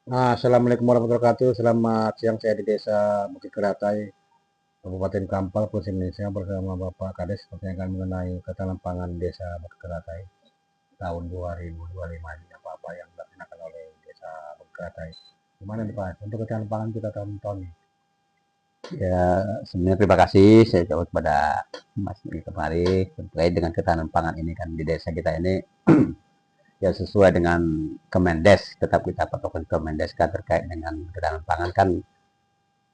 Assalamualaikum warahmatullahi wabarakatuh. Selamat siang, saya di Desa Bukit Keratai, Kabupaten Kampar, Provinsi Indonesia bersama Bapak Kades pertanyaan mengenai ketahanan pangan Desa Bukit Keratai tahun 2025 ini apa-apa yang dilaksanakan oleh Desa Bukit Keratai. Gimana nih Pak untuk ketahanan pangan kita tahun ini? Ya, sebenarnya terima kasih saya ucapkan kepada Mas Niki kemari terkait dengan ketahanan pangan ini kan di desa kita ini ya sesuai dengan Kemendes, tetap kita patokan Kemendes kan terkait dengan ketahanan pangan kan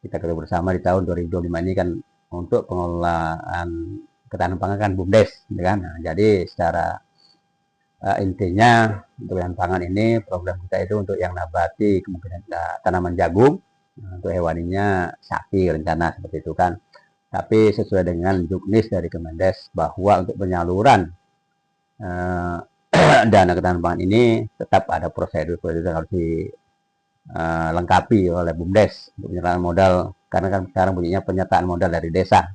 kita ketahui bersama di tahun 2025 ini kan untuk pengelolaan ketahanan pangan kan BUMDes, gitu kan. Nah, jadi secara intinya untuk ketahanan pangan ini program kita itu untuk yang nabati kemungkinan tanaman jagung, untuk hewaninya sapi rencana seperti itu kan. Tapi sesuai dengan juknis dari Kemendes bahwa untuk penyaluran eh, dana ketahanan pangan ini tetap ada prosedur-prosedur yang harus dilengkapi oleh BUMDes untuk penyertaan modal karena kan sekarang bunyinya penyertaan modal dari desa.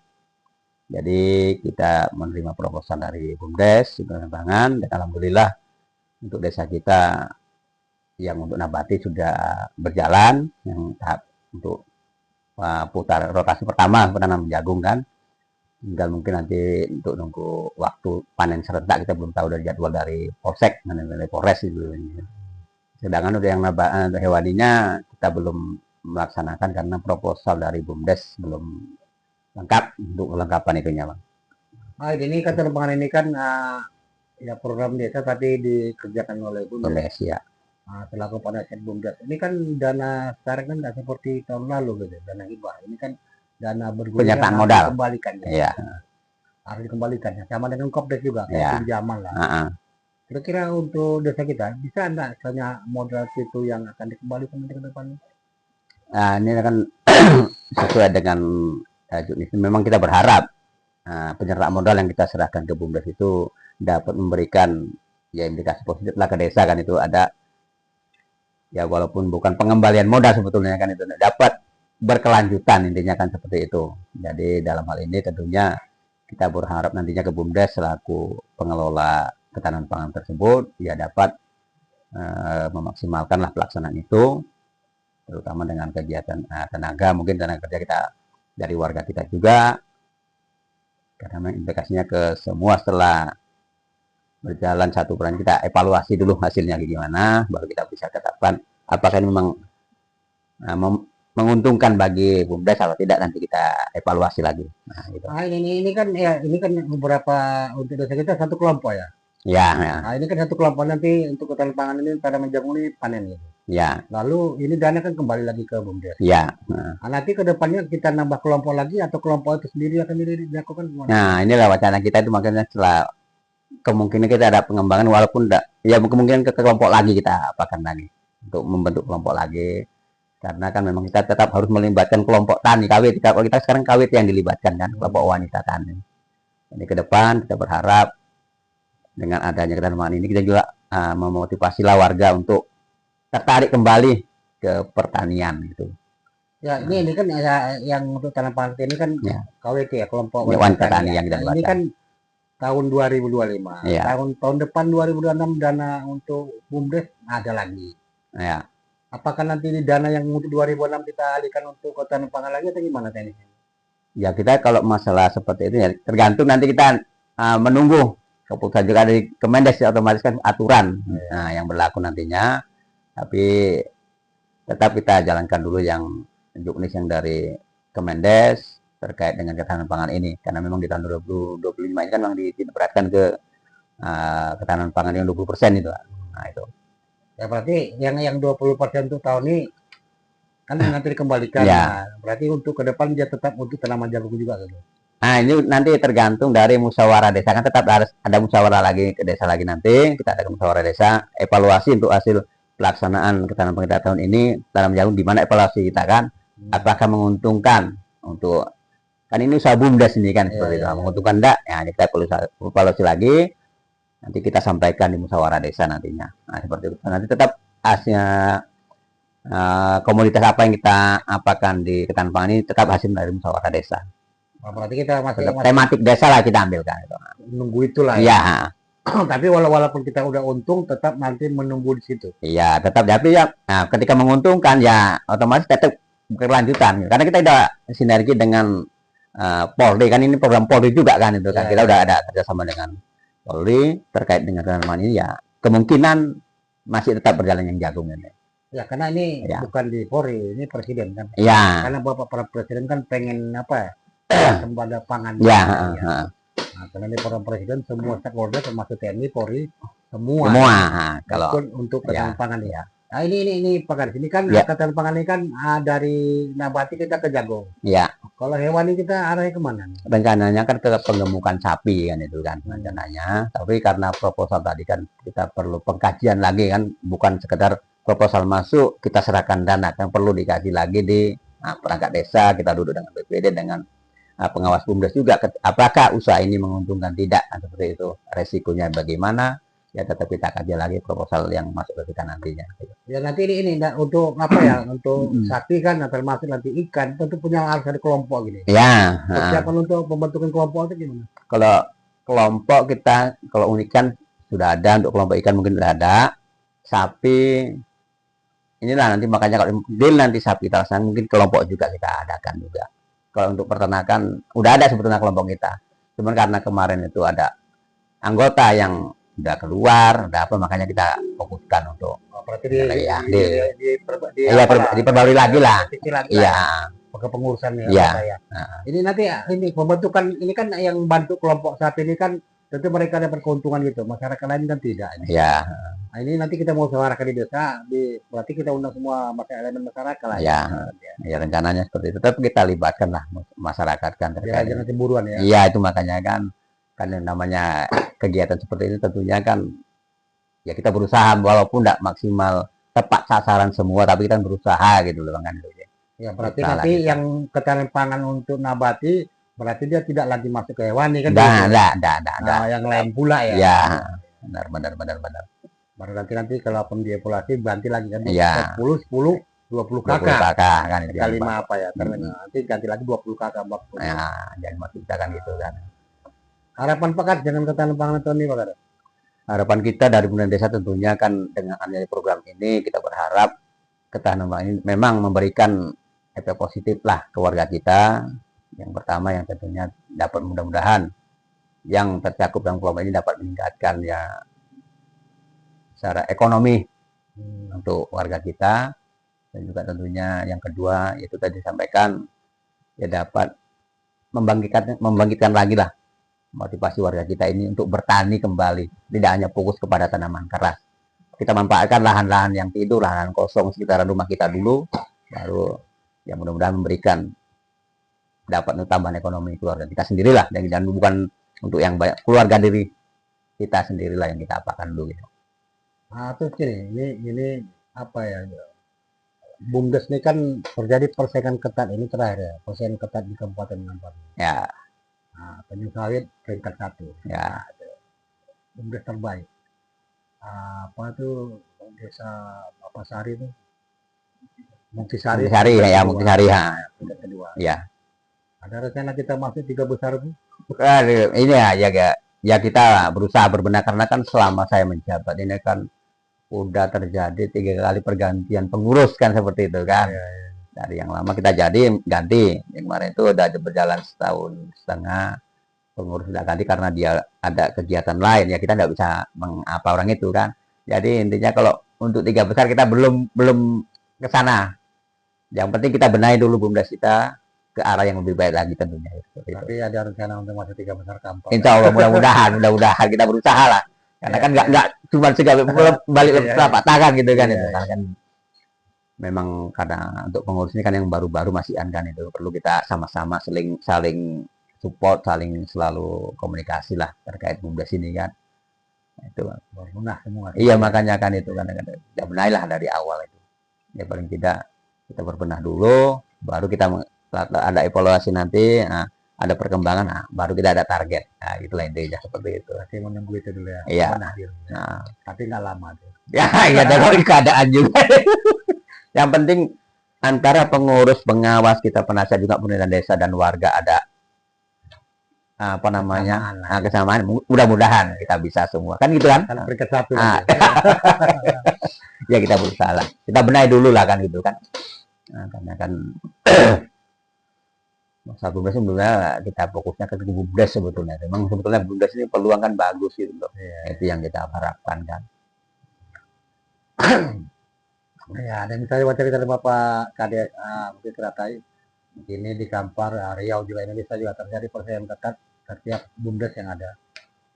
Jadi kita menerima proposal dari BUMDes ketahanan pangan dan alhamdulillah untuk desa kita yang untuk nabati sudah berjalan yang tahap untuk putar rotasi pertama penanam jagung kan. Tinggal mungkin nanti untuk nunggu waktu panen serentak kita belum tahu dari jadwal dari Polsek, dari Polres itu. Sedangkan untuk yang hewaninya kita belum melaksanakan karena proposal dari BUMDes belum lengkap untuk kelengkapan itunya, Bang. Ini ketahanan pangan ini kan ya program desa tadi dikerjakan oleh BUMDes. BUMDes ya. Selaku penasihat BUMDes. Ini kan dana sekarang kan nggak seperti tahun lalu gitu, dana hibah. Ini kan dana bergulir yang Penyertaan harus modal. dikembalikan ya. Iya. Harus dikembalikan ya. Sama dengan Kopdes juga, kayak Ya. pinjaman lah. Kira-kira untuk desa kita bisa enggak misalnya modal itu yang akan dikembalikan nanti ke depan? Nah, ini kan sesuai dengan memang kita berharap penyertaan modal yang kita serahkan ke BUMDes itu dapat memberikan ya indikasi positif lah ke desa kan itu ada ya walaupun bukan pengembalian modal sebetulnya kan itu dapat berkelanjutan intinya kan seperti itu. Jadi dalam hal ini tentunya kita berharap nantinya ke BUMDes selaku pengelola ketahanan pangan tersebut ya dapat memaksimalkanlah pelaksanaan itu terutama dengan kegiatan tenaga mungkin tenaga kerja kita dari warga kita juga karena implikasinya ke semua setelah berjalan satu bulan kita evaluasi dulu hasilnya gimana baru kita bisa tetapkan apakah ini memang menguntungkan bagi BUMDes atau tidak nanti kita evaluasi lagi. Nah, gitu. Ini kan ya ini kan beberapa untuk desa kita satu kelompok ya. Ya, ya. Ini kan satu kelompok nanti untuk ketahanan pangan ini tanaman jagung ini panen gitu. Ya. Lalu ini dana kan kembali lagi ke BUMDes. Ya. Nanti ke depannya kita nambah kelompok lagi atau kelompok itu sendiri akan dilakukan gimana? Nah, inilah wacana kita itu makanya setelah kemungkinan kita ada pengembangan walaupun enggak ya kemungkinan ke kelompok lagi kita apakan lagi untuk membentuk kelompok lagi karena kan memang kita tetap harus melibatkan kelompok tani kawit kalau kita sekarang kawit yang dilibatkan kan kelompok wanita tani ini ke depan kita berharap dengan adanya ketahanan ini kita juga memotivasi lah warga untuk tertarik kembali ke pertanian gitu ya ini kan ya, yang untuk tanam pangan ini kan ya. KWT ya kelompok wanita tani yang kita libatkan. Ini kan tahun 2025. Ya. Tahun depan 2026 dana untuk BUMDes ada lagi. Ya. Apakah nanti ini dana yang untuk 2006 kita alihkan untuk ketahanan pangan lagi atau gimana teknisnya? Ya kita kalau masalah seperti itu ya tergantung nanti kita menunggu keputusan juga dari Kemendes ya, otomatis kan aturan yang berlaku nantinya. Tapi tetap kita jalankan dulu yang juknis yang dari Kemendes terkait dengan ketahanan pangan ini karena memang di tahun 2025 ini kan memang diberatkan ke ketahanan pangan yang 20% itu. Nah itu. Ya berarti yang 20% untuk tahun ini kan nanti dikembalikan. Ya. Nah, berarti untuk ke depan dia tetap untuk tanaman jagung juga gitu. Nah ini nanti tergantung dari musyawarah desa kan tetap harus ada musyawarah lagi ke desa lagi nanti kita ada musyawarah desa evaluasi untuk hasil pelaksanaan ketahanan pangan tahun ini tanam jagung di mana evaluasi kita kan apakah menguntungkan untuk kan ini usaha BUMDes ini kan seperti itu menguntungkan enggak ya kita evaluasi lagi nanti kita sampaikan di musyawarah desa nantinya nah seperti itu nanti tetap hasilnya komoditas apa yang kita apakan di ketahanan pangan ini tetap hasil dari musyawarah desa. Nah, berarti kita masih tematik desa lah kita ambilkan itu. Nunggu itulah ya. Tapi walaupun kita udah untung, tetap nanti menunggu di situ. Iya, tetap tapi ya nah, ketika menguntungkan ya otomatis tetap berkelanjutan. Karena kita udah sinergi dengan Polri kan ini program Polri juga kan itu kan. Ya, Kita ya, udah ya. ada kerjasama dengan Polri terkait dengan tanaman ini ya kemungkinan masih tetap berjalan yang jagung ini. Ya, karena ini Ya. bukan di Polri, ini presiden kan. Ya. Karena Bapak Presiden kan pengen apa ya? Sembada pangan. Ya, Nah, karena ini program presiden semua stakeholder termasuk TNI, Polri, semua semua kalau ikut untuk ketahanan ya, pangan ya. Nah, ini Pak Kadis, ini kan Ya. ketahanan pangan ini kan dari nabati kita ke jagung. ya Kalau hewani kita arahnya kemana nih? rencananya kan ke penggemukan sapi kan itu kan rencananya. Tapi karena proposal tadi kan kita perlu pengkajian lagi kan bukan sekedar proposal masuk kita serahkan dana yang perlu dikaji lagi di perangkat desa kita duduk dengan BPD dengan pengawas BUMDes juga apakah usaha ini menguntungkan tidak seperti itu resikonya bagaimana ya tetap kita kaji lagi proposal yang masuk ke kita nantinya. Ya nanti ini untuk apa ya? Untuk sapi kan, termasuk nanti ikan, tentu punya harus ada kelompok gini. Ya. Persiapan untuk pembentukan kelompok itu gimana? Kalau kelompok kita kalau ikan sudah ada untuk kelompok ikan mungkin sudah ada sapi inilah nanti makanya kalau deal nanti sapi terasa mungkin kelompok juga kita adakan juga. Kalau untuk peternakan udah ada sebetulnya kelompok kita. Cuman karena kemarin itu ada anggota yang udah keluar, udah apa makanya kita fokuskan untuk Berarti diperbarui lagi lah. Iya. Kepengurusan ya. Ini nanti ini pembentukan ini kan yang bantu kelompok sapi ini kan tentu mereka dapat keuntungan gitu. Masyarakat lain kan tidak. Iya. Nah, ini nanti kita mau suarakan di desa, berarti kita undang semua masyarakat lah. Ya, ya rencananya seperti itu. Tapi kita libatkan lah masyarakat kan terkait. Jangan cemburuan ya. Iya itu makanya kan yang namanya kegiatan seperti ini tentunya kan ya kita berusaha walaupun tidak maksimal tepat sasaran semua tapi kita berusaha gitu loh kan. Ya berarti nanti yang ketahanan pangan untuk nabati berarti dia tidak lagi masuk ke hewani kan? Nah, yang lain pula ya. Ya, benar. Baru nanti kalau pendievolasi ganti lagi kan? Iya. 10, 20 kakak. 20 kakak kan itu. Kali 5 apa ya? Nanti ganti lagi 20 kakak waktu. Ya, jangan masuk kita kan gitu kan. Harapan Pak Kadis dengan ketahanan pangan tahun ini Pak Kadis? Harapan kita dari pemerintah desa tentunya kan dengan adanya program ini kita berharap ketahanan pangan ini memang memberikan efek positif lah ke warga kita. Yang pertama yang tentunya dapat mudah-mudahan yang tercakup dalam kelompok ini dapat meningkatkan ya secara ekonomi untuk warga kita dan juga tentunya yang kedua itu tadi disampaikan ya dapat membangkitkan lagi lah motivasi warga kita ini untuk bertani kembali tidak hanya fokus kepada tanaman keras kita manfaatkan lahan-lahan yang tidur lahan kosong sekitaran rumah kita dulu baru ya mudah-mudahan memberikan dapat tambahan ekonomi keluarga kita sendirilah dan bukan untuk yang banyak keluarga diri kita sendirilah yang kita apakan dulu gitu. Nah, terus ini apa ya? BUMDes ini kan terjadi persaingan ketat ini terakhir ya, persaingan ketat di Kabupaten Ngampar. Ya. Nah, penyu sawit peringkat 1. Ya. BUMDes terbaik. Apa tuh desa apa Sari itu? Muktisari. Muktisari ya. Peringkat kedua. Ya. Ada rencana kita masuk 3 besar itu? Ini ya kita berusaha berbenah karena kan selama saya menjabat ini kan udah terjadi 3 kali pergantian pengurus kan seperti itu kan. Ya. Dari yang lama kita jadi ganti. Yang kemarin itu udah berjalan 1,5 tahun pengurus sudah ganti karena dia ada kegiatan lain ya kita nggak bisa mengapa orang itu kan. Jadi intinya kalau untuk 3 besar kita belum ke sana. Yang penting kita benahi dulu BUMDes kita ke arah yang lebih baik lagi tentunya. Tapi ada rencana untuk masuk 3 besar Kampar. Insya Allah mudah-mudahan kita berusaha lah. Karena kan nggak cuma segala balik telapak tangan gitu kan itu kan memang karena untuk pengurus ini kan yang baru-baru masih kan itu perlu kita sama-sama saling support saling selalu komunikasi lah terkait BUMDes ini kan itu berbenah semua. Iya makanya kan itu kan kita benahi lah dari awal itu ya paling tidak kita berbenah dulu baru kita ada evaluasi nanti ada perkembangan, baru kita ada target. Nah, itulah intinya seperti itu. Masih menunggu itu dulu ya. Iya. Tapi nggak lama tuh. Ya, nggak ada keadaan juga. Yang penting antara pengurus, pengawas, kita penasihat juga pemerintah desa dan warga ada apa namanya, Kesamaan lah. kesamaan. Mudah-mudahan kita bisa semua. Kan gitu kan? Kan peringkat 1 Ah, lagi. ya kita berusaha lah. Kita benahi dulu lah kan gitu kan. Nah, karena kan masa BUMDes sebenarnya kita fokusnya ke BUMDes sebetulnya. Memang sebetulnya BUMDes ini peluang kan bagus gitu loh. Iya. Itu yang kita harapkan kan. Ya, dan misalnya waktu kita Bapak Kades Bukit Keratai, ini di Kampar, Riau juga Indonesia juga terjadi persaingan ketat setiap BUMDes yang ada.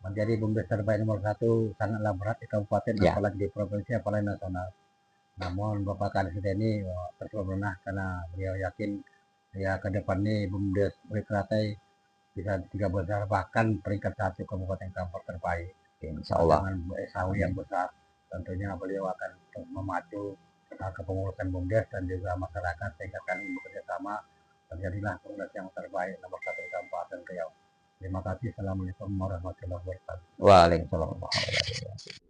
Menjadi BUMDes terbaik nomor 1 sangatlah berat di kabupaten, Ya. apalagi di provinsi, apalagi nasional. Namun Bapak Kades ini terus karena beliau yakin ya ke depan ini BUMDes Bukit Keratai bisa 3 besar, bahkan peringkat 1 kabupaten Kampar terbaik. Insya Allah. Dengan SAU yang besar, tentunya beliau akan terus memacu kepengurusan BUMDes dan juga masyarakat sehingga kami bekerja sama terjadilah BUMDes yang terbaik nomor 1 Kabupaten Riau. Terima kasih. Assalamualaikum warahmatullahi wabarakatuh. Waalaikumsalam warahmatullahi wabarakatuh.